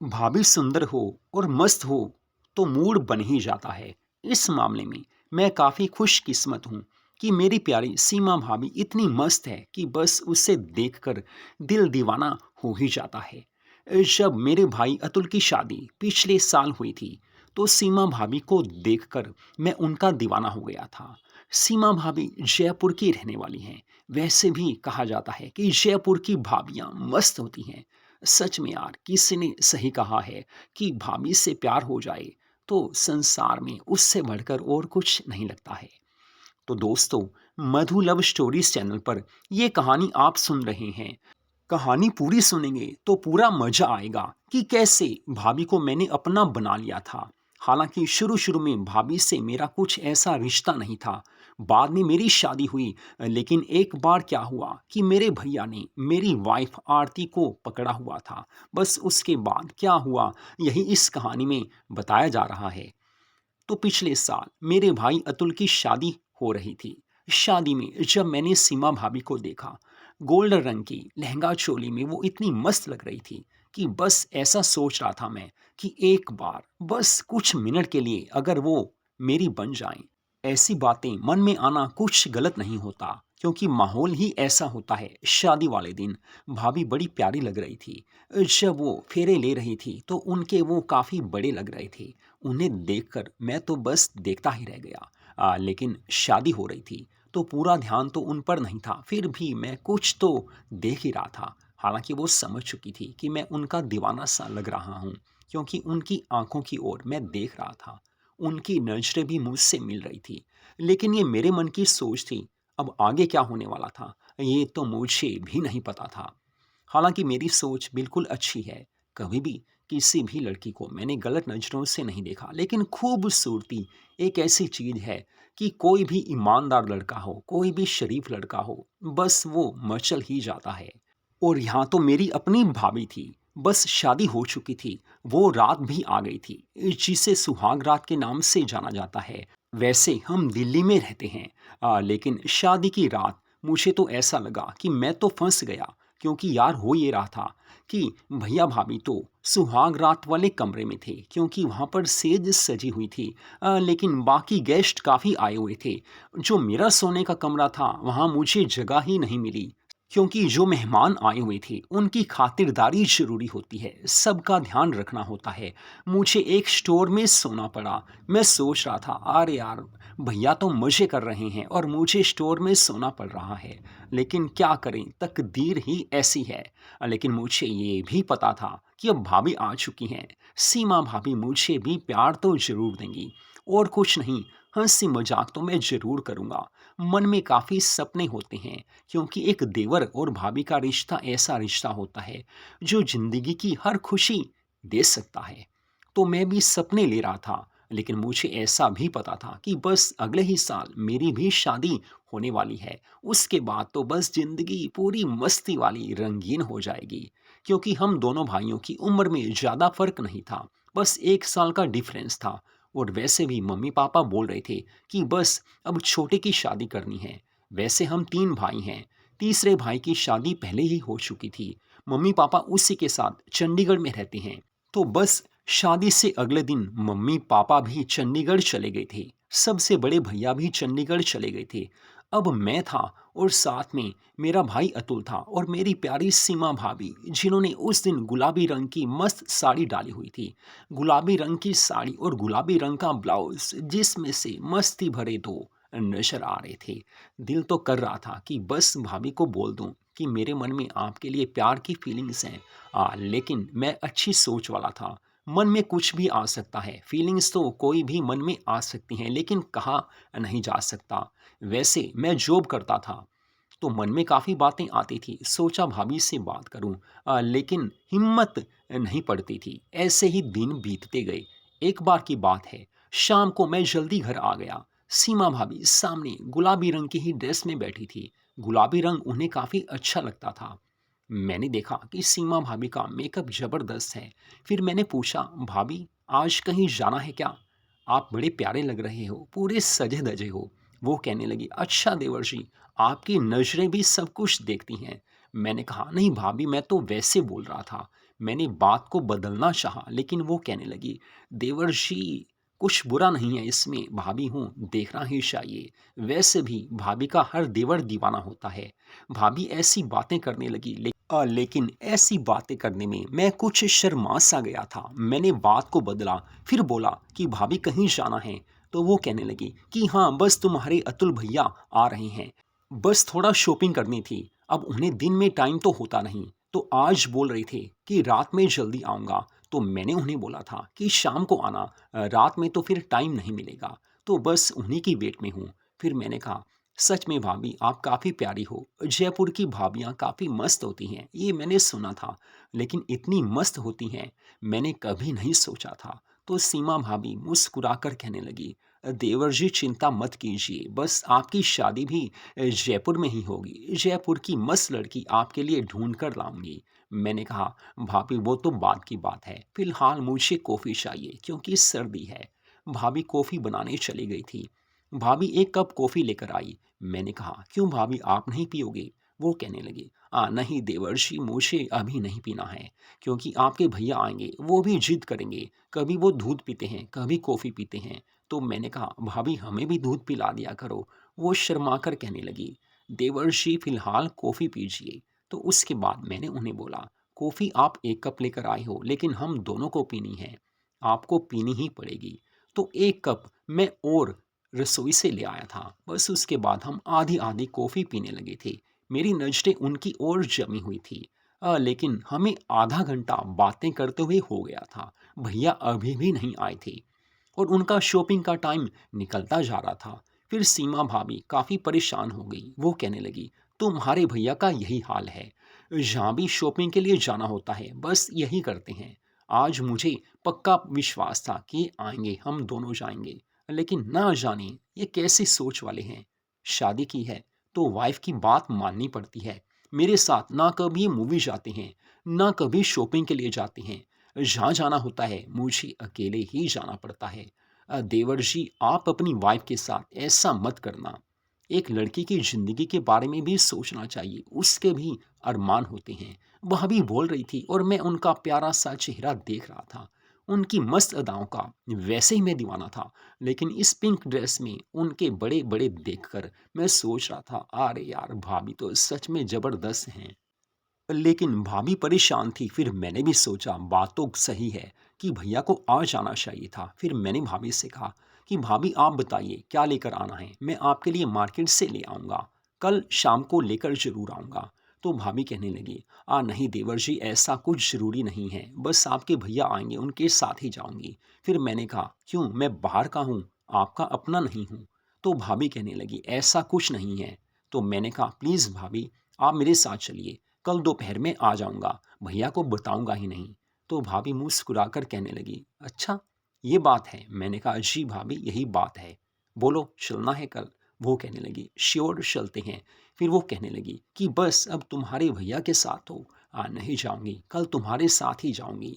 भाभी सुंदर हो और मस्त हो तो मूड बन ही जाता है। इस मामले में मैं काफ़ी खुशकिस्मत हूँ कि मेरी प्यारी सीमा भाभी इतनी मस्त है कि बस उसे देखकर दिल दीवाना हो ही जाता है। जब मेरे भाई अतुल की शादी पिछले साल हुई थी तो सीमा भाभी को देखकर मैं उनका दीवाना हो गया था। सीमा भाभी जयपुर की रहने वाली हैं। वैसे भी कहा जाता है कि जयपुर की भाभियाँ मस्त होती हैं। सच में यार किसी ने सही कहा है कि भाभी से प्यार हो जाए तो संसार में उससे बढ़कर और कुछ नहीं लगता है। तो दोस्तों, मधु लव स्टोरीज चैनल पर ये कहानी आप सुन रहे हैं। कहानी पूरी सुनेंगे तो पूरा मजा आएगा कि कैसे भाभी को मैंने अपना बना लिया था। हालांकि शुरू शुरू में भाभी से मेरा कुछ ऐसा रिश्ता नहीं था। बाद में मेरी शादी हुई, लेकिन एक बार क्या हुआ कि मेरे भैया ने मेरी वाइफ आरती को पकड़ा हुआ था। बस उसके बाद क्या हुआ यही इस कहानी में बताया जा रहा है। तो पिछले साल मेरे भाई अतुल की शादी हो रही थी। शादी में जब मैंने सीमा भाभी को देखा, गोल्डन रंग की लहंगा चोली में वो इतनी मस्त लग रही थी कि बस ऐसा सोच रहा था मैं कि एक बार बस कुछ मिनट के लिए अगर वो मेरी बन जाएं। ऐसी बातें मन में आना कुछ गलत नहीं होता, क्योंकि माहौल ही ऐसा होता है। शादी वाले दिन भाभी बड़ी प्यारी लग रही थी। जब वो फेरे ले रही थी तो उनके वो काफ़ी बड़े लग रहे थे। उन्हें देखकर मैं तो बस देखता ही रह गया। लेकिन शादी हो रही थी तो पूरा ध्यान तो उन पर नहीं था, फिर भी मैं कुछ तो देख ही रहा था। हालांकि वो समझ चुकी थी कि मैं उनका दीवाना सा लग रहा हूँ, क्योंकि उनकी आंखों की ओर मैं देख रहा था। उनकी नजरें भी मुझसे मिल रही थी। लेकिन ये मेरे मन की सोच थी। अब आगे क्या होने वाला था ये तो मुझे भी नहीं पता था। हालांकि मेरी सोच बिल्कुल अच्छी है। कभी भी किसी भी लड़की को मैंने गलत नज़रों से नहीं देखा, लेकिन खूबसूरती एक ऐसी चीज़ है कि कोई भी ईमानदार लड़का हो, कोई भी शरीफ लड़का हो, बस वो मचल ही जाता है। और यहाँ तो मेरी अपनी भाभी थी, बस शादी हो चुकी थी, वो रात भी आ गई थी, जिसे सुहाग रात के नाम से जाना जाता है। वैसे हम दिल्ली में रहते हैं, लेकिन शादी की रात मुझे तो ऐसा लगा कि मैं तो फंस गया, क्योंकि यार हो ये रहा था कि भैया भाभी तो सुहाग रात वाले कमरे में थे, क्योंकि वहाँ पर सेज सजी हुई थी। लेकिन बाकी गेस्ट काफ़ी आए हुए थे। जो मेरा सोने का कमरा था वहाँ मुझे जगह ही नहीं मिली, क्योंकि जो मेहमान आए हुए थे उनकी खातिरदारी ज़रूरी होती है, सबका ध्यान रखना होता है। मुझे एक स्टोर में सोना पड़ा। मैं सोच रहा था अरे यार, भैया तो मज़े कर रहे हैं और मुझे स्टोर में सोना पड़ रहा है। लेकिन क्या करें, तकदीर ही ऐसी है। लेकिन मुझे ये भी पता था कि अब भाभी आ चुकी हैं। सीमा भाभी मुझे भी प्यार तो ज़रूर देंगी, और कुछ नहीं, हंसी मजाक तो मैं ज़रूर करूँगा। मन में काफ़ी सपने होते हैं, क्योंकि एक देवर और भाभी का रिश्ता ऐसा रिश्ता होता है जो जिंदगी की हर खुशी दे सकता है। तो मैं भी सपने ले रहा था, लेकिन मुझे ऐसा भी पता था कि बस अगले ही साल मेरी भी शादी होने वाली है। उसके बाद तो बस जिंदगी पूरी मस्ती वाली रंगीन हो जाएगी, क्योंकि हम दोनों भाइयों की उम्र में ज़्यादा फर्क नहीं था, बस 1 साल का डिफरेंस था। और वैसे भी मम्मी पापा बोल रहे थे कि बस अब छोटे की शादी करनी है। वैसे हम 3 भाई हैं, तीसरे भाई की शादी पहले ही हो चुकी थी। मम्मी पापा उसी के साथ चंडीगढ़ में रहते हैं। तो बस शादी से अगले दिन मम्मी पापा भी चंडीगढ़ चले गए थे। सबसे बड़े भैया भी चंडीगढ़ चले गए थे। अब मैं था, और साथ में मेरा भाई अतुल था और मेरी प्यारी सीमा भाभी, जिन्होंने उस दिन गुलाबी रंग की मस्त साड़ी डाली हुई थी। गुलाबी रंग की साड़ी और गुलाबी रंग का ब्लाउज, जिसमें से मस्ती भरे दो नजर आ रहे थे। दिल तो कर रहा था कि बस भाभी को बोल दूं कि मेरे मन में आपके लिए प्यार की फीलिंग्स हैं। लेकिन मैं अच्छी सोच वाला था। मन में कुछ भी आ सकता है, फीलिंग्स तो कोई भी मन में आ सकती हैं, लेकिन कहा नहीं जा सकता। वैसे मैं जॉब करता था तो मन में काफ़ी बातें आती थी, सोचा भाभी से बात करूं, लेकिन हिम्मत नहीं पड़ती थी। ऐसे ही दिन बीतते गए। एक बार की बात है, शाम को मैं जल्दी घर आ गया। सीमा भाभी सामने गुलाबी रंग की ही ड्रेस में बैठी थी। गुलाबी रंग उन्हें काफ़ी अच्छा लगता था। मैंने देखा कि सीमा भाभी का मेकअप जबरदस्त है। फिर मैंने पूछा, भाभी आज कहीं जाना है क्या? आप बड़े प्यारे लग रहे हो, पूरे सजे धजे हो। वो कहने लगी, अच्छा देवर जी, आपकी नज़रें भी सब कुछ देखती हैं। मैंने कहा, नहीं भाभी, मैं तो वैसे बोल रहा था। मैंने बात को बदलना चाहा, लेकिन वो कहने लगी, देवर्षि कुछ बुरा नहीं है इसमें, भाभी हूँ, देखना ही चाहिए। वैसे भी भाभी का हर देवर दीवाना होता है। भाभी ऐसी बातें करने लगी, लेकिन ऐसी बातें करने में मैं कुछ शर्मा सा गया था। मैंने बात को बदला, फिर बोला कि भाभी कहीं जाना है? तो वो कहने लगी कि हाँ, बस तुम्हारे अतुल भैया आ रहे हैं, बस थोड़ा शॉपिंग करनी थी। अब उन्हें दिन में टाइम तो होता नहीं, तो आज बोल रहे थे कि रात में जल्दी आऊँगा। तो मैंने उन्हें बोला था कि शाम को आना, रात में तो फिर टाइम नहीं मिलेगा, तो बस उन्हीं की वेट में हूँ। फिर मैंने कहा, सच में भाभी आप काफ़ी प्यारी हो। जयपुर की भाभियाँ काफ़ी मस्त होती हैं, ये मैंने सुना था, लेकिन इतनी मस्त होती हैं मैंने कभी नहीं सोचा था। तो सीमा भाभी मुस्कुराकर कहने लगी, देवर जी चिंता मत कीजिए, बस आपकी शादी भी जयपुर में ही होगी। जयपुर की मस्त लड़की आपके लिए ढूंढ कर लाऊंगी। मैंने कहा, भाभी वो तो बाद की बात है, फिलहाल मुझे कॉफ़ी चाहिए क्योंकि सर्दी है। भाभी कॉफ़ी बनाने चली गई थी। भाभी एक कप कॉफ़ी लेकर आई। मैंने कहा, क्यों भाभी आप नहीं पियोगे? वो कहने लगी, नहीं देवर्षि, मुझे अभी नहीं पीना है, क्योंकि आपके भैया आएंगे, वो भी जिद करेंगे, कभी वो दूध पीते हैं, कभी कॉफ़ी पीते हैं। तो मैंने कहा, भाभी हमें भी दूध पिला दिया करो। वो शर्मा कर कहने लगी, देवर्षि फिलहाल कॉफ़ी पीजिए। तो उसके बाद मैंने उन्हें बोला, कॉफ़ी आप एक कप लेकर आए हो, लेकिन हम दोनों को पीनी है, आपको पीनी ही पड़ेगी। तो एक कप मैं और रसोई से ले आया था। बस उसके बाद हम आधी आधी कॉफ़ी पीने लगे थे। मेरी नज़रें उनकी ओर जमी हुई थी। लेकिन हमें आधा घंटा बातें करते हुए हो गया था। भैया अभी भी नहीं आए थे और उनका शॉपिंग का टाइम निकलता जा रहा था। फिर सीमा भाभी काफ़ी परेशान हो गई। वो कहने लगी, तुम्हारे भैया का यही हाल है, जहाँ भी शॉपिंग के लिए जाना होता है बस यही करते हैं। आज मुझे पक्का विश्वास था कि आएंगे, हम दोनों जाएंगे, लेकिन ना जाने ये कैसी सोच वाले हैं। शादी की है तो वाइफ की बात माननी पड़ती है। मेरे साथ ना कभी मूवी जाते हैं, ना कभी शॉपिंग के लिए जाते हैं। जहाँ जाना होता है मुझे अकेले ही जाना पड़ता है। देवर जी, आप अपनी वाइफ के साथ ऐसा मत करना। एक लड़की की ज़िंदगी के बारे में भी सोचना चाहिए, उसके भी अरमान होते हैं। वह भी बोल रही थी और मैं उनका प्यारा सा चेहरा देख रहा था, उनकी मस्त अदाओं का। वैसे ही मैं दीवाना था, लेकिन इस पिंक ड्रेस में उनके बड़े बड़े देखकर मैं सोच रहा था, अरे यार भाभी तो सच में ज़बरदस्त हैं। लेकिन भाभी परेशान थी। फिर मैंने भी सोचा बात तो सही है कि भैया को आ जाना चाहिए था। फिर मैंने भाभी से कहा कि भाभी आप बताइए क्या लेकर आना है, मैं आपके लिए मार्केट से ले आऊँगा, कल शाम को लेकर ज़रूर आऊँगा। तो भाभी कहने लगी, नहीं देवर जी, ऐसा कुछ ज़रूरी नहीं है, बस आपके भैया आएंगे उनके साथ ही जाऊँगी। फिर मैंने कहा, क्यों, मैं बाहर का हूँ, आपका अपना नहीं हूँ? तो भाभी कहने लगी, ऐसा कुछ नहीं है। तो मैंने कहा, प्लीज़ भाभी आप मेरे साथ चलिए, कल दोपहर में आ जाऊँगा, भैया को बताऊँगा ही नहीं। तो भाभी मुस्कुराकर कहने लगी, अच्छा ये बात है? मैंने कहा, जी भाभी यही बात है। बोलो चलना है कल? वो कहने लगी, श्योर चलते हैं। फिर वो कहने लगी कि बस अब तुम्हारे भैया के साथ हो, नहीं जाऊँगी, कल तुम्हारे साथ ही जाऊँगी।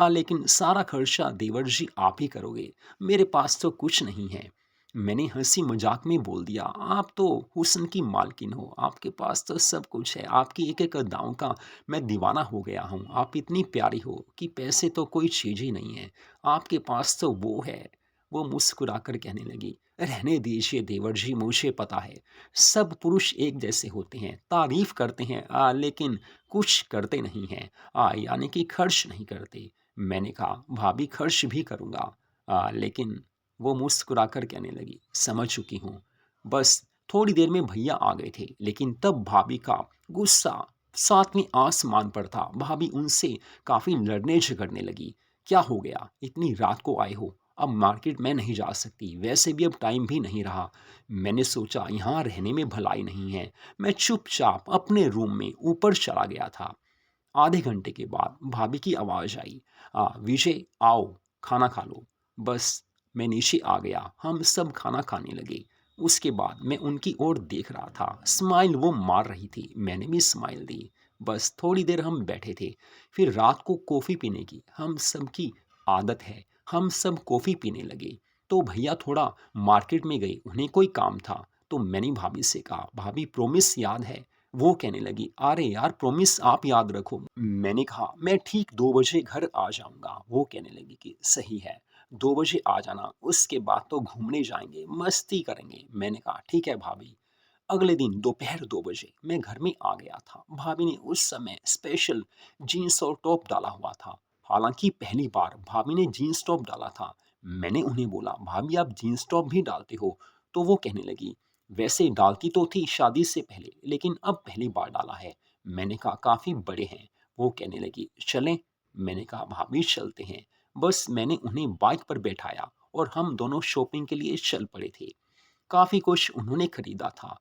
लेकिन सारा खर्चा देवर जी आप ही करोगे, मेरे पास तो कुछ नहीं है। मैंने हँसी मज़ाक में बोल दिया, आप तो हुस्न की मालकिन हो, आपके पास तो सब कुछ है, आपकी एक-एक अदाओं का मैं दीवाना हो गया हूँ। आप इतनी प्यारी हो कि पैसे तो कोई चीज़ ही नहीं है, आपके पास तो वो है। वो मुस्कुराकर कहने लगी, रहने दीजिए देवर जी, मुझे पता है, सब पुरुष एक जैसे होते हैं, तारीफ़ करते हैं लेकिन कुछ करते नहीं हैं, यानी कि खर्च नहीं करते। मैंने कहा, भाभी खर्च भी करूँगा, लेकिन वो मुस्कुराकर कहने लगी, समझ चुकी हूँ। बस थोड़ी देर में भैया आ गए थे, लेकिन तब भाभी का गुस्सा सातवें आसमान पर था। भाभी उनसे काफ़ी लड़ने झगड़ने लगी। क्या हो गया? इतनी रात को आए हो? अब मार्केट मैं नहीं जा सकती, वैसे भी अब टाइम भी नहीं रहा। मैंने सोचा यहाँ रहने में भलाई नहीं है। मैं चुपचाप अपने रूम में ऊपर चला गया था। आधे घंटे के बाद भाभी की आवाज़ आई, विजय आओ, खाना खा लो। बस मैं नीचे आ गया, हम सब खाना खाने लगे। उसके बाद मैं उनकी ओर देख रहा था, स्माइल वो मार रही थी, मैंने भी स्माइल दी। बस थोड़ी देर हम बैठे थे, फिर रात को कॉफ़ी पीने की हम सब की आदत है, हम सब कॉफ़ी पीने लगे। तो भैया थोड़ा मार्केट में गए, उन्हें कोई काम था। तो मैंने भाभी से कहा, भाभी प्रॉमिस याद है, वो कहने लगी, अरे यार प्रॉमिस आप याद रखो। मैंने कहा, मैं ठीक 2 बजे घर आ जाऊँगा। वो कहने लगी कि सही है, 2 बजे आ जाना, उसके बाद तो घूमने जाएँगे, मस्ती करेंगे। मैंने कहा, ठीक है भाभी। अगले दिन दोपहर 2 बजे मैं घर में आ गया था। भाभी ने उस समय स्पेशल जीन्स और टॉप डाला हुआ था। हालाँकि पहली बार भाभी ने जीन्स टॉप डाला था। मैंने उन्हें बोला, भाभी आप जीन्स टॉप भी डालते हो? तो वो कहने लगी, वैसे डालती तो थी शादी से पहले, लेकिन अब पहली बार डाला है। मैंने कहा, काफ़ी बड़े हैं। वो कहने लगी, चलें? मैंने कहा, भाभी चलते हैं। बस मैंने उन्हें बाइक पर बैठाया और हम दोनों शॉपिंग के लिए चल पड़े थे। काफ़ी कुछ उन्होंने खरीदा था।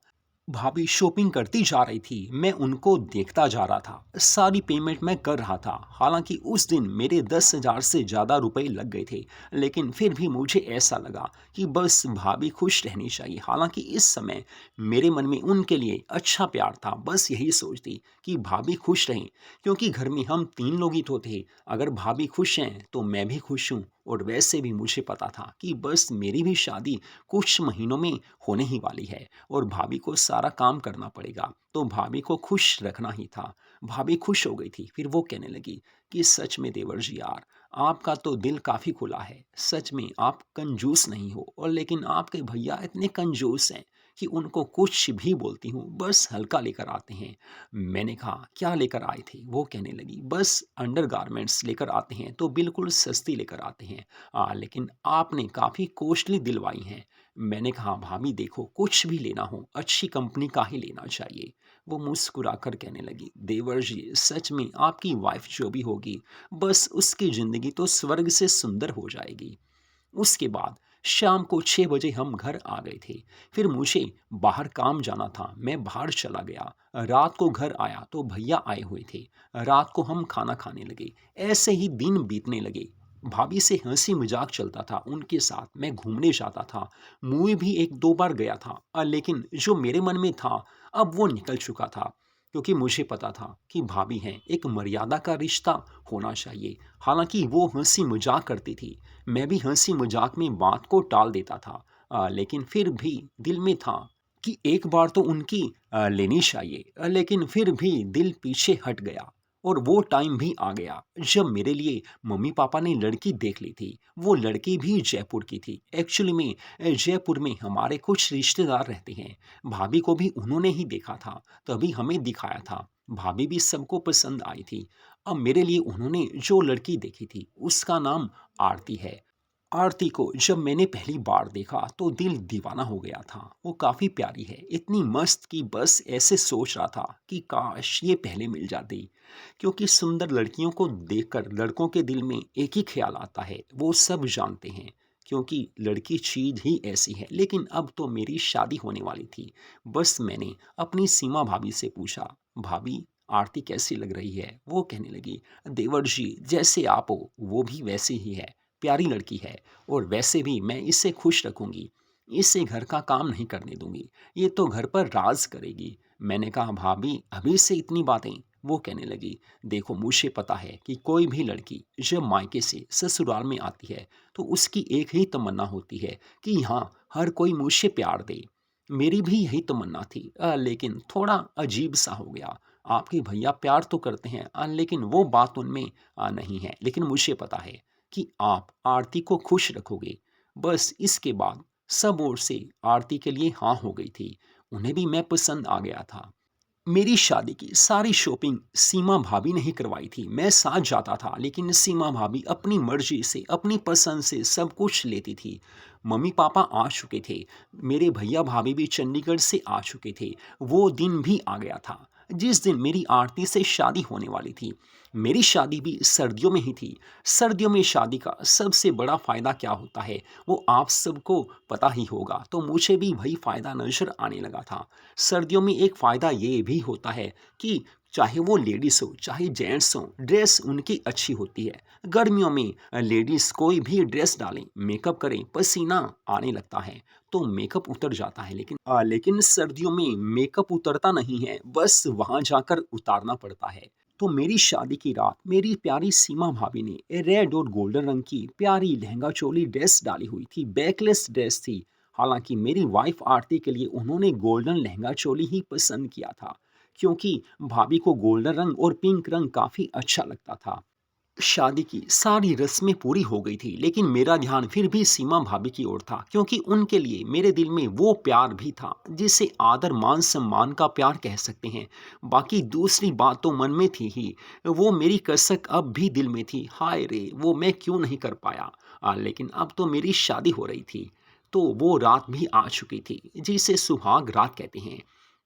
भाभी शॉपिंग करती जा रही थी, मैं उनको देखता जा रहा था। सारी पेमेंट मैं कर रहा था। हालाँकि उस दिन मेरे 10,000 से ज़्यादा रुपए लग गए थे, लेकिन फिर भी मुझे ऐसा लगा कि बस भाभी खुश रहनी चाहिए। हालाँकि इस समय मेरे मन में उनके लिए अच्छा प्यार था। बस यही सोचती कि भाभी खुश रहें, क्योंकि घर में हम 3 लोग ही तो थे। अगर भाभी खुश हैं, तो मैं भी खुश हूँ। और वैसे भी मुझे पता था कि बस मेरी भी शादी कुछ महीनों में होने ही वाली है और भाभी को सारा काम करना पड़ेगा, तो भाभी को खुश रखना ही था। भाभी खुश हो गई थी। फिर वो कहने लगी कि सच में देवर जी यार, आपका तो दिल काफ़ी खुला है। सच में आप कंजूस नहीं हो, और लेकिन आपके भैया इतने कंजूस हैं कि उनको कुछ भी बोलती हूँ बस हल्का लेकर आते हैं। मैंने कहा, क्या लेकर आए थे? वो कहने लगी, बस अंडरगारमेंट्स लेकर आते हैं तो बिल्कुल सस्ती लेकर आते हैं। लेकिन आपने काफ़ी कॉस्टली दिलवाई हैं। मैंने कहा, भाभी देखो, कुछ भी लेना हो अच्छी कंपनी का ही लेना चाहिए। वो मुस्कुराकर कहने लगी, देवर जी सच में आपकी वाइफ जो भी होगी, बस उसकी ज़िंदगी तो स्वर्ग से सुंदर हो जाएगी। उसके बाद शाम को 6 बजे हम घर आ गए थे। फिर मुझे बाहर काम जाना था, मैं बाहर चला गया। रात को घर आया तो भैया आए हुए थे। रात को हम खाना खाने लगे। ऐसे ही दिन बीतने लगे। भाभी से हंसी मजाक चलता था, उनके साथ मैं घूमने जाता था। मूवी भी 1-2 बार गया था, लेकिन जो मेरे मन में था अब वो निकल चुका था, क्योंकि मुझे पता था कि भाभी हैं, एक मर्यादा का रिश्ता होना चाहिए। हालांकि वो हंसी मजाक करती थी, मैं भी हंसी मजाक में बात को टाल देता था, लेकिन फिर भी दिल में था कि एक बार तो उनकी लेनी चाहिए, लेकिन फिर भी दिल पीछे हट गया। और वो टाइम भी आ गया जब मेरे लिए मम्मी पापा ने लड़की देख ली थी। वो लड़की भी जयपुर की थी। एक्चुअली में जयपुर में हमारे कुछ रिश्तेदार रहते हैं। भाभी को भी उन्होंने ही देखा था, तभी हमें दिखाया था। भाभी भी सबको पसंद आई थी। अब मेरे लिए उन्होंने जो लड़की देखी थी उसका नाम आरती है। आरती को जब मैंने पहली बार देखा तो दिल दीवाना हो गया था। वो काफ़ी प्यारी है, इतनी मस्त कि बस ऐसे सोच रहा था कि काश ये पहले मिल जाती। क्योंकि सुंदर लड़कियों को देखकर लड़कों के दिल में एक ही ख्याल आता है, वो सब जानते हैं, क्योंकि लड़की चीज ही ऐसी है। लेकिन अब तो मेरी शादी होने वाली थी। बस मैंने अपनी सीमा भाभी से पूछा, भाभी आरती कैसी लग रही है? वो कहने लगी, देवर जी जैसे आप हो वो भी वैसे ही है, प्यारी लड़की है, और वैसे भी मैं इसे खुश रखूंगी। इसे घर का काम नहीं करने दूंगी, ये तो घर पर राज करेगी। मैंने कहा, भाभी अभी से इतनी बातें? वो कहने लगी, देखो मुझे पता है कि कोई भी लड़की जब मायके से ससुराल में आती है तो उसकी एक ही तमन्ना होती है कि हाँ, हर कोई मुझे प्यार दे। मेरी भी यही तमन्ना थी, लेकिन थोड़ा अजीब सा हो गया। आपके भैया प्यार तो करते हैं, लेकिन वो बात उनमें नहीं है। लेकिन मुझे पता है कि आप आरती को खुश रखोगे। बस इसके बाद सब ओर से आरती के लिए हाँ हो गई थी। उन्हें भी मैं पसंद आ गया था। मेरी शादी की सारी शॉपिंग सीमा भाभी ने ही करवाई थी। मैं साथ जाता था, लेकिन सीमा भाभी अपनी मर्जी से, अपनी पसंद से सब कुछ लेती थी। मम्मी पापा आ चुके थे, मेरे भैया भाभी भी चंडीगढ़ से आ चुके थे। वो दिन भी आ गया था जिस दिन मेरी आरती से शादी होने वाली थी। मेरी शादी भी सर्दियों में ही थी। सर्दियों में शादी का सबसे बड़ा फ़ायदा क्या होता है, वो आप सबको पता ही होगा। तो मुझे भी वही फ़ायदा नज़र आने लगा था। सर्दियों में एक फ़ायदा ये भी होता है कि चाहे वो लेडीज़ हो चाहे जेंट्स हो, ड्रेस उनकी अच्छी होती है। गर्मियों में लेडीज़ कोई भी ड्रेस डालें, मेकअप करें, पसीना आने लगता है तो मेकअप उतर जाता है। लेकिन सर्दियों में मेकअप उतरता नहीं है, बस वहाँ जाकर उतारना पड़ता है। तो मेरी शादी की रात मेरी प्यारी सीमा भाभी ने रेड और गोल्डन रंग की प्यारी लहंगा चोली ड्रेस डाली हुई थी, बैकलेस ड्रेस थी। हालांकि मेरी वाइफ आरती के लिए उन्होंने गोल्डन लहंगा चोली ही पसंद किया था, क्योंकि भाभी को गोल्डन रंग और पिंक रंग काफ़ी अच्छा लगता था। शादी की सारी रस्में पूरी हो गई थी, लेकिन मेरा ध्यान फिर भी सीमा भाभी की ओर था, क्योंकि उनके लिए मेरे दिल में वो प्यार भी था जिसे आदर मान सम्मान का प्यार कह सकते हैं। बाकी दूसरी बात तो मन में थी ही, वो मेरी कसक अब भी दिल में थी। हाय रे, वो मैं क्यों नहीं कर पाया। लेकिन अब तो मेरी शादी हो रही थी, तो वो रात भी आ चुकी थी जिसे सुहाग रात कहते हैं।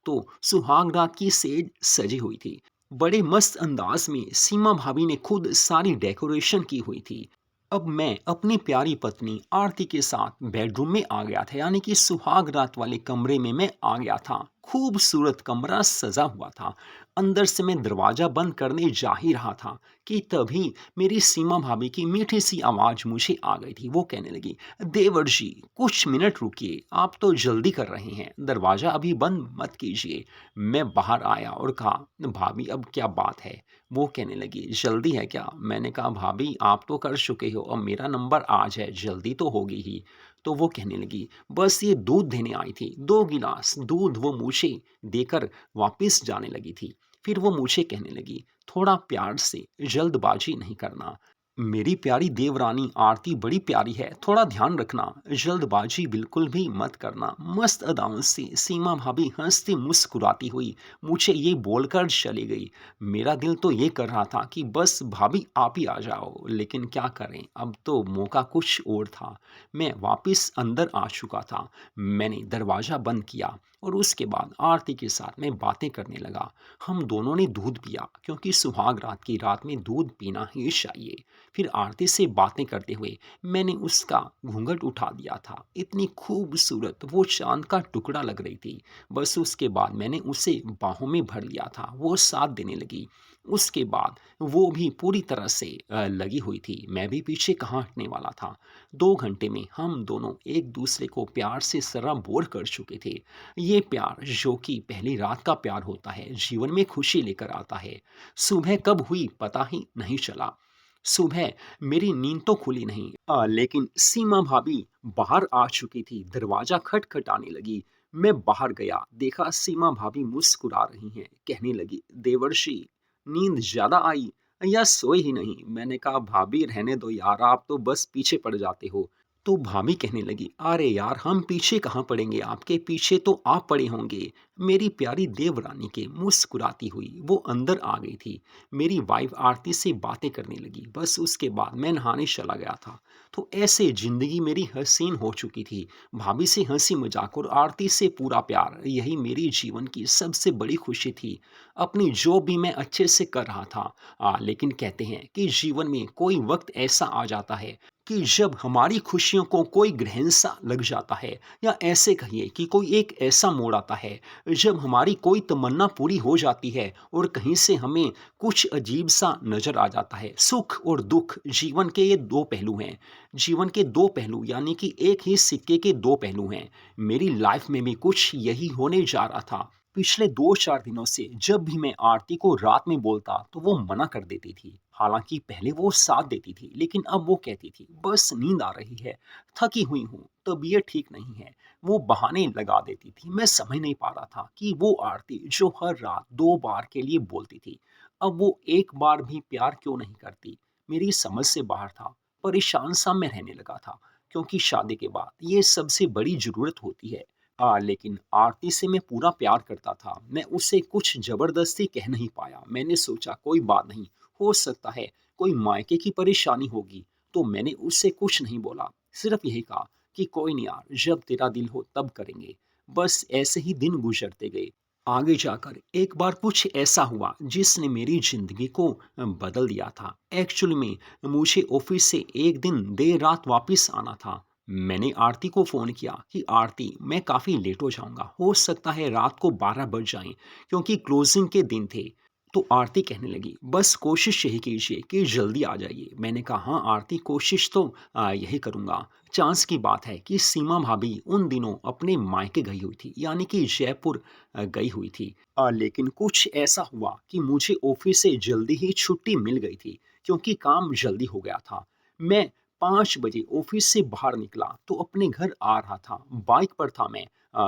तो सुहाग रात की सेज सजी हुई थी। बड़े मस्त अंदाज में सीमा भाभी ने खुद सारी डेकोरेशन की हुई थी। अब मैं अपनी प्यारी पत्नी आरती के साथ बेडरूम में आ गया था, यानी कि सुहाग रात वाले कमरे में मैं आ गया था। खूबसूरत कमरा सजा हुआ था। अंदर से मैं दरवाजा बंद करने जा ही रहा था कि तभी मेरी सीमा भाभी की मीठी सी आवाज मुझे आ गई थी। वो कहने लगी, देवर जी, कुछ मिनट रुकिए, आप तो जल्दी कर रहे हैं, दरवाजा अभी बंद मत कीजिए। मैं बाहर आया और कहा, भाभी अब क्या बात है। वो कहने लगी, जल्दी है क्या। मैंने कहा, भाभी आप तो कर चुके हो, अब मेरा नंबर आज है, जल्दी तो होगी ही। तो वो कहने लगी, बस ये दूध देने आई थी, 2 गिलास दूध वो मुझे देकर वापस जाने लगी थी। फिर वो मुझे कहने लगी, थोड़ा प्यार से, जल्दबाजी नहीं करना। मेरी प्यारी देवरानी आरती बड़ी प्यारी है, थोड़ा ध्यान रखना, जल्दबाजी बिल्कुल भी मत करना। मस्त अदाओं से सीमा भाभी हंसती मुस्कुराती हुई मुझे ये बोलकर चली गई। मेरा दिल तो ये कर रहा था कि बस भाभी आप ही आ जाओ, लेकिन क्या करें, अब तो मौका कुछ और था। मैं वापस अंदर आ चुका था। मैंने दरवाज़ा बंद किया और उसके बाद आरती के साथ मैं बातें करने लगा। हम दोनों ने दूध पिया, क्योंकि सुहाग रात की रात में दूध पीना ही चाहिए। फिर आरती से बातें करते हुए मैंने उसका घूंघट उठा दिया था। इतनी खूबसूरत वो चांद का टुकड़ा लग रही थी। बस उसके बाद मैंने उसे बाहों में भर लिया था। वो साथ देने लगी। उसके बाद वो भी पूरी तरह से लगी हुई थी। मैं भी पीछे कहाँ हटने वाला था। 2 घंटे में हम दोनों एक दूसरे को प्यार से सराबोर कर चुके थे। ये प्यार जो कि पहली रात का प्यार होता है, जीवन में खुशी लेकर आता है। सुबह कब हुई पता ही नहीं चला। सुबह मेरी नींद तो खुली नहीं, लेकिन सीमा भाभी बाहर आ चुकी थी। दरवाजा खटखटाने लगी। मैं बाहर गया, देखा सीमा भाभी मुस्कुरा रही हैं। कहने लगी, देवर्षि, नींद ज्यादा आई या सोए ही नहीं। मैंने कहा, भाभी रहने दो यार, आप तो बस पीछे पड़ जाते हो। तो भाभी कहने लगी, अरे यार, हम पीछे कहाँ पड़ेंगे, आपके पीछे तो आप पड़े होंगे। मेरी प्यारी देवरानी के मुस्कुराती हुई वो अंदर आ गई थी। मेरी वाइफ आरती से बातें करने लगी। बस उसके बाद मैं नहाने चला गया था। तो ऐसे जिंदगी मेरी हसीन हो चुकी थी। भाभी से हंसी मजाक और आरती से पूरा प्यार, यही मेरी जीवन की सबसे बड़ी खुशी थी। अपनी जॉब भी मैं अच्छे से कर रहा था। लेकिन कहते हैं कि जीवन में कोई वक्त ऐसा आ जाता है कि जब हमारी खुशियों को कोई ग्रहण सा लग जाता है, या ऐसे कहिए कि कोई एक ऐसा मोड़ आता है जब हमारी कोई तमन्ना पूरी हो जाती है और कहीं से हमें कुछ अजीब सा नजर आ जाता है। सुख और दुख जीवन के ये दो पहलू हैं। जीवन के दो पहलू, यानी कि एक ही सिक्के के दो पहलू हैं। मेरी लाइफ में भी कुछ यही होने जा रहा था। पिछले 2-4 दिनों से जब भी मैं आरती को रात में बोलता तो वो मना कर देती थी। हालांकि पहले वो साथ देती थी, लेकिन अब वो कहती थी, बस नींद आ रही है, थकी हुई हूँ, तबीयत ठीक नहीं है। वो बहाने लगा देती थी। मैं समझ नहीं पा रहा था कि वो आरती जो हर रात 2 बार के लिए बोलती थी, अब वो एक बार भी प्यार क्यों नहीं करती। मेरी समझ से बाहर था। परेशान सा मैं रहने लगा था, क्योंकि शादी के बाद ये सबसे बड़ी जरूरत होती है। लेकिन आरती से मैं पूरा प्यार करता था। मैं उसे कुछ जबरदस्ती कह नहीं पाया। मैंने सोचा, कोई बात नहीं, हो सकता है कोई मायके की परेशानी होगी। तो मैंने उससे कुछ नहीं बोला, सिर्फ यही कहा कि कोई नहीं यार, जब तेरा दिल हो तब करेंगे। बस ऐसे ही दिन गुजरते गए। आगे जाकर एक बार कुछ ऐसा हुआ जिसने मेरी जिंदगी को बदल दिया था। एक्चुअली में मुझे ऑफिस से एक दिन देर रात वापस आना था। मैंने आरती को फोन किया कि आरती, मैं काफी लेट हो जाऊंगा, हो सकता है रात को 12 बज जाएं, क्योंकि क्लोजिंग के दिन थे। तो आरती कहने लगी, बस कोशिश यही कीजिए कि जल्दी आ जाइए। मैंने कहा, हाँ आरती, कोशिश तो यही करूंगा। चांस की बात है कि सीमा भाभी उन दिनों अपने मायके गई हुई थी, यानी कि जयपुर गई हुई थी। लेकिन कुछ ऐसा हुआ कि मुझे ऑफिस से जल्दी ही छुट्टी मिल गई थी, क्योंकि काम जल्दी हो गया था। मैं 5 बजे ऑफिस से बाहर निकला तो अपने घर आ रहा था। बाइक पर था मैं,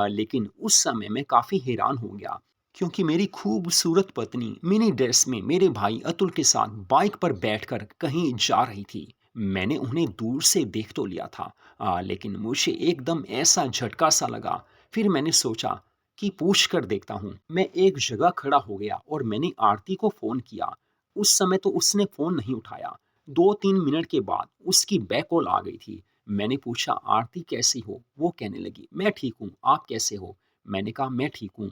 लेकिन उस समय मैं काफ़ी हैरान हो गया। क्योंकि मेरी खूबसूरत पत्नी मिनी ड्रेस में मेरे भाई अतुल के साथ बाइक पर बैठकर कहीं जा रही थी। मैंने उन्हें दूर से देख तो लिया था, लेकिन मुझे एकदम ऐसा झटका सा लगा। फिर मैंने सोचा कि पूछ कर देखता हूँ। मैं एक जगह खड़ा हो गया और मैंने आरती को फ़ोन किया। उस समय तो उसने फ़ोन नहीं उठाया। 2-3 मिनट के बाद उसकी बैक कॉल आ गई थी। मैंने पूछा, आरती कैसी हो? वो कहने लगी, मैं ठीक हूँ, आप कैसे हो? मैंने कहा, मैं ठीक हूँ।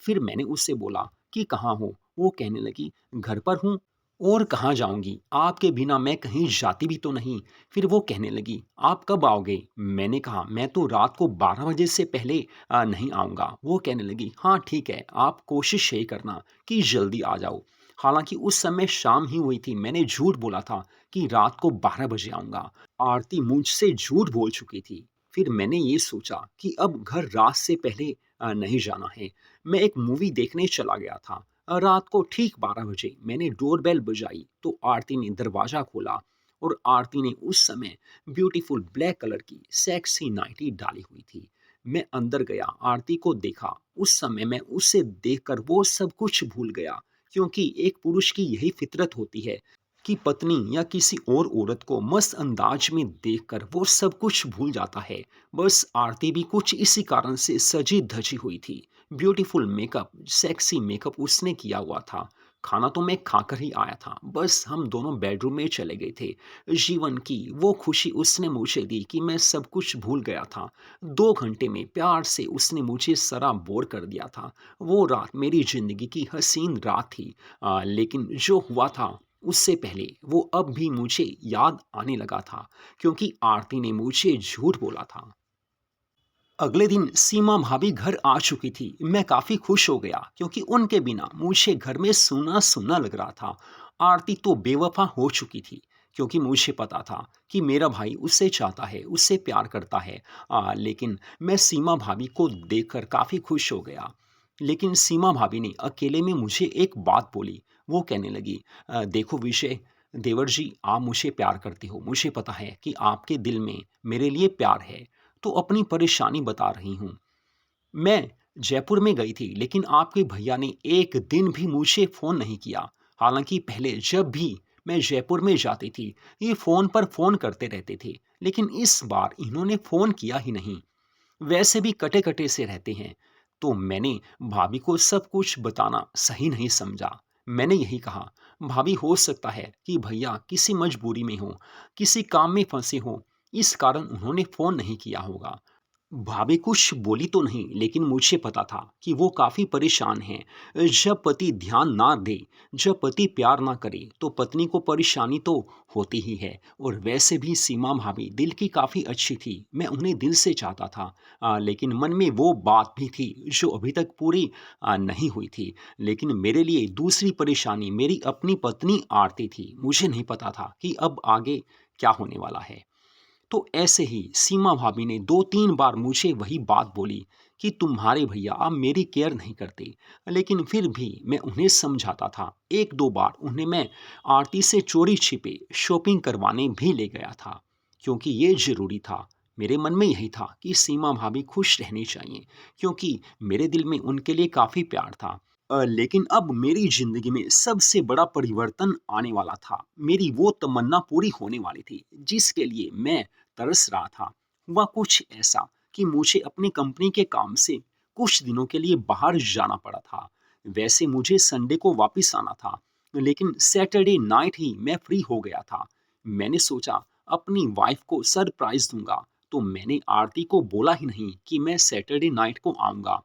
फिर मैंने उससे बोला कि कहाँ हो? वो कहने लगी, घर पर हूँ। और कहाँ जाऊँगी? आपके बिना मैं कहीं जाती भी तो नहीं। फिर वो कहने लगी, आप कब आओगे? मैंने कहा, मैं तो रात को 12 बजे से पहले नहीं आऊँगा। वो कहने लगी, हाँ ठीक है, आप कोशिश यही करना कि जल्दी आ जाओ। हालाँकि उस समय शाम ही हुई थी। मैंने झूठ बोला था कि रात को 12 बजे आऊँगा। आरती मुझसे झूठ बोल चुकी थी। फिर मैंने ये सोचा कि अब घर रात से पहले नहीं जाना है। मैं एक मूवी देखने चला गया था। रात को ठीक 12 बजे मैंने डोरबेल बजाई तो आरती ने दरवाज़ा खोला और आरती ने उस समय ब्यूटीफुल ब्लैक कलर की सेक्सी नाइटी डाली हुई थी। मैं अंदर गया, आरती को देखा। उस समय मैं उसे देखकर वो सब कुछ भूल गया, क्योंकि एक पुरुष की यही फितरत होती है कि पत्नी या किसी और औरत को मस्त अंदाज में देखकर वो सब कुछ भूल जाता है। बस आरती भी कुछ इसी कारण से सजी धजी हुई थी। ब्यूटीफुल मेकअप, सेक्सी मेकअप उसने किया हुआ था। खाना तो मैं खाकर ही आया था। बस हम दोनों बेडरूम में चले गए थे। जीवन की वो खुशी उसने मुझे दी कि मैं सब कुछ भूल गया था। 2 घंटे में प्यार से उसने मुझे सराबोर कर दिया था। वो रात मेरी जिंदगी की हसीन रात थी। लेकिन जो हुआ था उससे पहले वो अब भी मुझे याद आने लगा था, क्योंकि आरती ने मुझे झूठ बोला था। अगले दिन सीमा भाभी घर आ चुकी थी। मैं काफ़ी खुश हो गया, क्योंकि उनके बिना मुझे घर में सूना-सूना लग रहा था। आरती तो बेवफ़ा हो चुकी थी, क्योंकि मुझे पता था कि मेरा भाई उससे चाहता है, उससे प्यार करता है। लेकिन मैं सीमा भाभी को देखकर काफ़ी खुश हो गया। लेकिन सीमा भाभी ने अकेले में मुझे एक बात बोली। वो कहने लगी, देखो विजय, देवर जी, आप मुझे प्यार करते हो। मुझे पता है कि आपके दिल में मेरे लिए प्यार है। तो अपनी परेशानी बता रही हूँ। मैं जयपुर में गई थी, लेकिन आपके भैया ने एक दिन भी मुझे फ़ोन नहीं किया। हालाँकि पहले जब भी मैं जयपुर में जाती थी, ये फ़ोन पर फ़ोन करते रहते थे, लेकिन इस बार इन्होंने फ़ोन किया ही नहीं। वैसे भी कटे-कटे से रहते हैं। तो मैंने भाभी को सब कुछ बताना सही नहीं समझा। मैंने यही कहा, भाभी, हो सकता है कि भैया किसी मजबूरी में हों, किसी काम में फँसे हों, इस कारण उन्होंने फ़ोन नहीं किया होगा। भाभी कुछ बोली तो नहीं, लेकिन मुझे पता था कि वो काफ़ी परेशान हैं। जब पति ध्यान ना दे, जब पति प्यार ना करे, तो पत्नी को परेशानी तो होती ही है। और वैसे भी सीमा भाभी दिल की काफ़ी अच्छी थी। मैं उन्हें दिल से चाहता था। लेकिन मन में वो बात भी थी जो अभी तक पूरी नहीं हुई थी। लेकिन मेरे लिए दूसरी परेशानी मेरी अपनी पत्नी आरती थी। मुझे नहीं पता था कि अब आगे क्या होने वाला है। तो ऐसे ही सीमा भाभी ने 2-3 बार मुझे वही बात बोली कि तुम्हारे भैया अब मेरी केयर नहीं करते। लेकिन फिर भी मैं उन्हें समझाता था। 1-2 बार उन्हें मैं आरती से चोरी-छिपे शॉपिंग करवाने भी ले गया था, क्योंकि ये ज़रूरी था। मेरे मन में यही था कि सीमा भाभी खुश रहनी चाहिए, क्योंकि मेरे दिल में उनके लिए काफ़ी प्यार था। लेकिन अब मेरी ज़िंदगी में सबसे बड़ा परिवर्तन आने वाला था। मेरी वो तमन्ना पूरी होने वाली थी, जिसके लिए मैं तरस रहा था। हुआ कुछ ऐसा कि मुझे अपनी कंपनी के काम से कुछ दिनों के लिए बाहर जाना पड़ा था। वैसे मुझे संडे को वापस आना था, लेकिन सैटरडे नाइट ही मैं फ्री हो गया था। मैंने सोचा अपनी वाइफ को सरप्राइज़ दूँगा, तो मैंने आरती को बोला ही नहीं कि मैं सैटरडे नाइट को आऊँगा।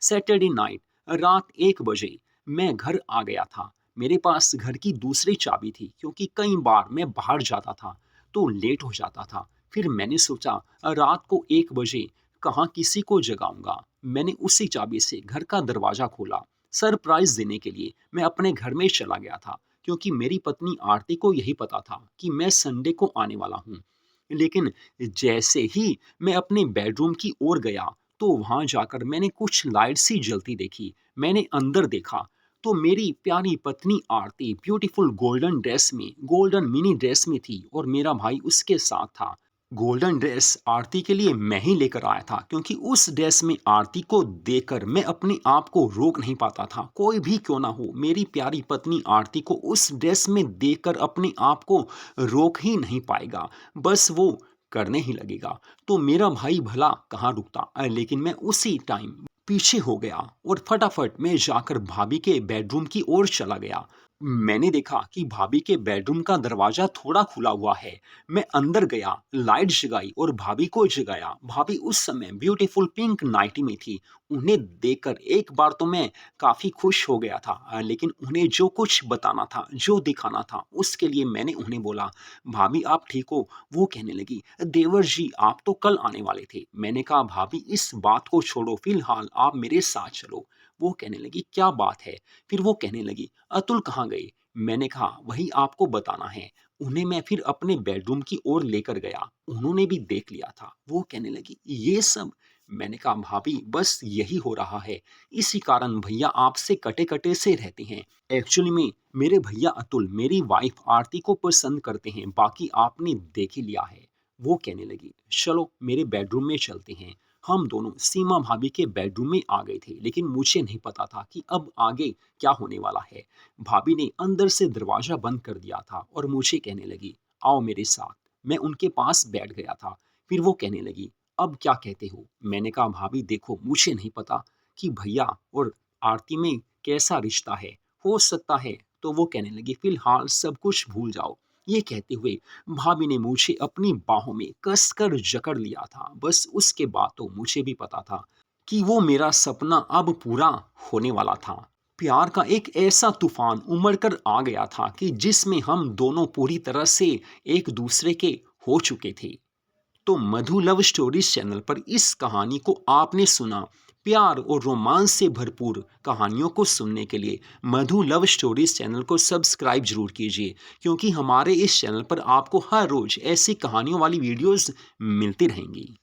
सैटरडे नाइट रात 1 बजे मैं घर आ गया था। मेरे पास घर की दूसरी चाबी थी, क्योंकि कई बार मैं बाहर जाता था तो लेट हो जाता था। फिर मैंने सोचा रात को 1 बजे कहाँ किसी को जगाऊँगा। मैंने उसी चाबी से घर का दरवाज़ा खोला। सरप्राइज़ देने के लिए मैं अपने घर में चला गया था, क्योंकि मेरी पत्नी आरती को यही पता था कि मैं संडे को आने वाला हूँ। लेकिन जैसे ही मैं अपने बेडरूम की ओर गया, तो वहाँ जाकर मैंने कुछ लाइट सी जलती देखी। मैंने अंदर देखा, तो मेरी प्यारी पत्नी आरती ब्यूटीफुल गोल्डन ड्रेस में, गोल्डन मिनी ड्रेस में थी और मेरा भाई उसके साथ था। गोल्डन ड्रेस आरती के लिए मैं ही लेकर आया था, क्योंकि उस ड्रेस में आरती को देखकर मैं अपने आप को रोक नहीं पाता था। कोई भी क्यों ना हो, मेरी प्यारी पत्नी आरती को उस ड्रेस में देखकर अपने आप को रोक ही नहीं पाएगा, बस वो करने ही लगेगा। तो मेरा भाई भला कहाँ रुकता, लेकिन मैं उसी टाइम पीछे हो गया और फटाफट मैं जाकर भाभी के बेडरूम की ओर चला गया। मैंने देखा कि भाभी के बेडरूम का दरवाजा थोड़ा खुला हुआ है। मैं अंदर गया, लाइट जगाई और भाभी को जगाया। भाभी उस समय ब्यूटीफुल पिंक नाइटी में थी। उन्हें देखकर एक बार तो मैं काफ़ी खुश हो गया था, लेकिन उन्हें जो कुछ बताना था, जो दिखाना था, उसके लिए मैंने उन्हें बोला, "भाभी आप ठीक हो?" वो कहने लगी, "देवर जी आप तो कल आने वाले थे।" मैंने कहा, "भाभी इस बात को छोड़ो, फिलहाल आप मेरे साथ चलो।" वो कहने लगी, "क्या बात है?" फिर वो कहने लगी, "अतुल कहाँ गए?" मैंने कहा, "वही आपको बताना है।" उन्हें मैं फिर अपने बेडरूम की ओर लेकर गया। उन्होंने भी देख लिया था। वो कहने लगी, "ये सब?" मैंने कहा, "भाभी बस यही हो रहा है। इसी कारण भैया आपसे कटे-कटे से रहते हैं। एक्चुअली में मेरे भैया अतुल मेरी वाइफ आरती को पसंद करते हैं, बाकी आपने देख ही लिया है।" वो कहने लगी, "चलो मेरे बेडरूम में चलते हैं।" हम दोनों सीमा भाभी के बेडरूम में आ गए थे, लेकिन मुझे नहीं पता था कि अब आगे क्या होने वाला है। भाभी ने अंदर से दरवाजा बंद कर दिया था और मुझे कहने लगी, "आओ मेरे साथ।" मैं उनके पास बैठ गया था। फिर वो कहने लगी, "अब क्या कहते हो?" मैंने कहा, "भाभी देखो मुझे नहीं पता कि भैया और आरती में कैसा रिश्ता है, हो सकता है।" तो वो कहने लगी, "फिलहाल सब कुछ भूल जाओ।" ये कहते हुए भाभी ने मुझे अपनी बाहों में कसकर जकड़ लिया था। बस उसके बाद तो मुझे भी पता था कि वो मेरा सपना अब पूरा होने वाला था। प्यार का एक ऐसा तूफान उमड़ कर आ गया था कि जिसमें हम दोनों पूरी तरह से एक दूसरे के हो चुके थे। तो मधु लव स्टोरीज चैनल पर इस कहानी को आपने सुना। प्यार और रोमांस से भरपूर कहानियों को सुनने के लिए मधु लव स्टोरीज चैनल को सब्सक्राइब जरूर कीजिए, क्योंकि हमारे इस चैनल पर आपको हर रोज ऐसी कहानियों वाली वीडियोस मिलती रहेंगी।